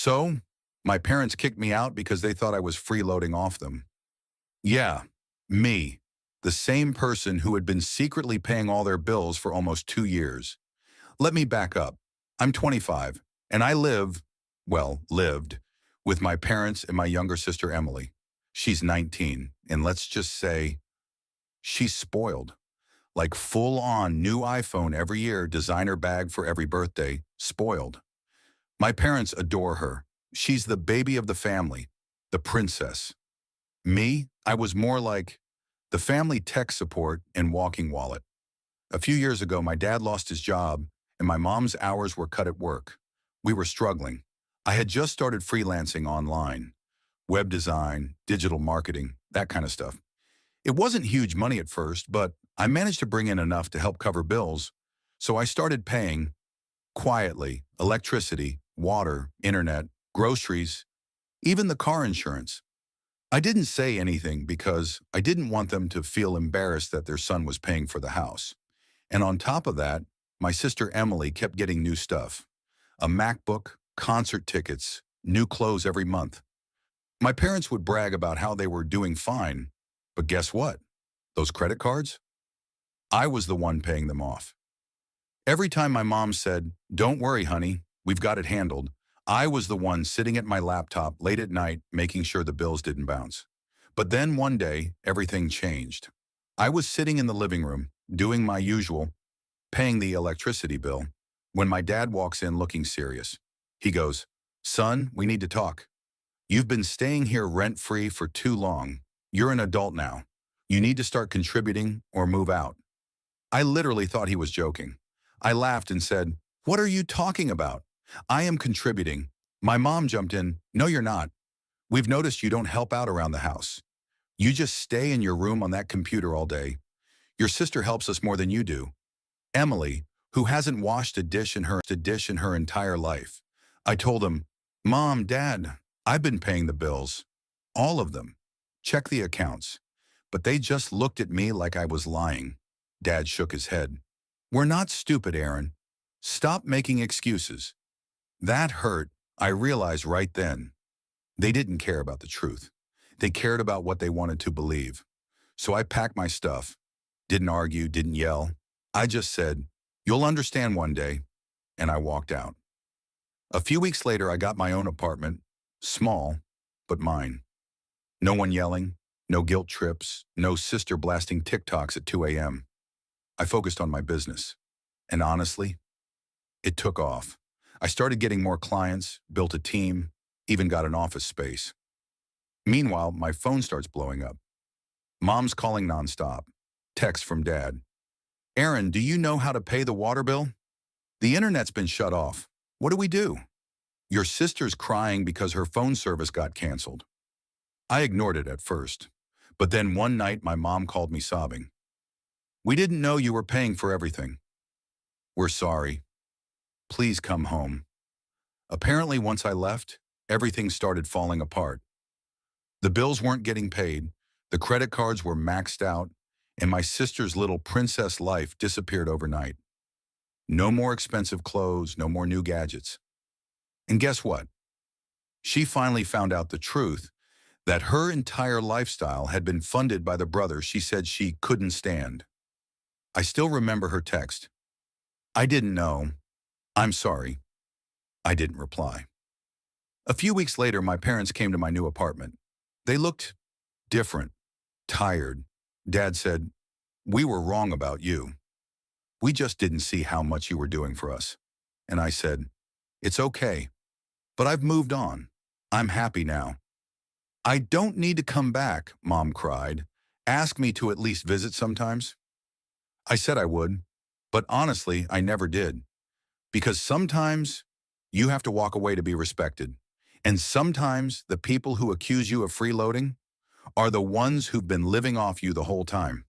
So, my parents kicked me out because they thought I was freeloading off them. Yeah, me, the same person who had been secretly paying all their bills for almost 2 years. Let me back up. I'm 25, and I lived, with my parents and my younger sister Emily. She's 19, and let's just say she's spoiled. Like full-on new iPhone every year, designer bag for every birthday, spoiled. My parents adore her. She's the baby of the family, the princess. Me, I was more like the family tech support and walking wallet. A few years ago, my dad lost his job and my mom's hours were cut at work. We were struggling. I had just started freelancing online, web design, digital marketing, that kind of stuff. It wasn't huge money at first, but I managed to bring in enough to help cover bills. So I started paying quietly electricity, water, internet, groceries, even the car insurance. I didn't say anything because I didn't want them to feel embarrassed that their son was paying for the house. And on top of that, my sister Emily kept getting new stuff. A MacBook, concert tickets, new clothes every month. My parents would brag about how they were doing fine, but guess what? Those credit cards? I was the one paying them off. Every time my mom said, "Don't worry, honey, we've got it handled," I was the one sitting at my laptop late at night making sure the bills didn't bounce. But then one day, everything changed. I was sitting in the living room, doing my usual, paying the electricity bill, when my dad walks in looking serious. He goes, "Son, we need to talk. You've been staying here rent-free for too long. You're an adult now. You need to start contributing or move out." I literally thought he was joking. I laughed and said, "What are you talking about? I am contributing." My mom jumped in, "No, you're not. We've noticed you don't help out around the house. You just stay in your room on that computer all day. Your sister helps us more than you do. Emily, who hasn't washed a dish in her entire life." I told him, "Mom, Dad, I've been paying the bills. All of them. Check the accounts." But they just looked at me like I was lying. Dad shook his head. "We're not stupid, Aaron. Stop making excuses." That hurt, I realized right then. They didn't care about the truth. They cared about what they wanted to believe. So I packed my stuff. Didn't argue, didn't yell. I just said, "You'll understand one day," and I walked out. A few weeks later, I got my own apartment. Small, but mine. No one yelling, no guilt trips, no sister blasting TikToks at 2 a.m. I focused on my business. And honestly, it took off. I started getting more clients, built a team, even got an office space. Meanwhile, my phone starts blowing up. Mom's calling nonstop. Text from Dad. "Aaron, do you know how to pay the water bill? The internet's been shut off. What do we do? Your sister's crying because her phone service got canceled." I ignored it at first. But then one night, my mom called me sobbing. "We didn't know you were paying for everything. We're sorry. Please come home." Apparently, once I left, everything started falling apart. The bills weren't getting paid, the credit cards were maxed out, and my sister's little princess life disappeared overnight. No more expensive clothes, no more new gadgets. And guess what? She finally found out the truth, that her entire lifestyle had been funded by the brother she said she couldn't stand. I still remember her text. "I didn't know. I'm sorry." I didn't reply. A few weeks later, my parents came to my new apartment. They looked different, tired. Dad said, "We were wrong about you. We just didn't see how much you were doing for us." And I said, "It's okay, but I've moved on. I'm happy now." "I don't need to come back," Mom cried. "Ask me to at least visit sometimes." I said I would, but honestly, I never did. Because sometimes you have to walk away to be respected. And sometimes the people who accuse you of freeloading are the ones who've been living off you the whole time.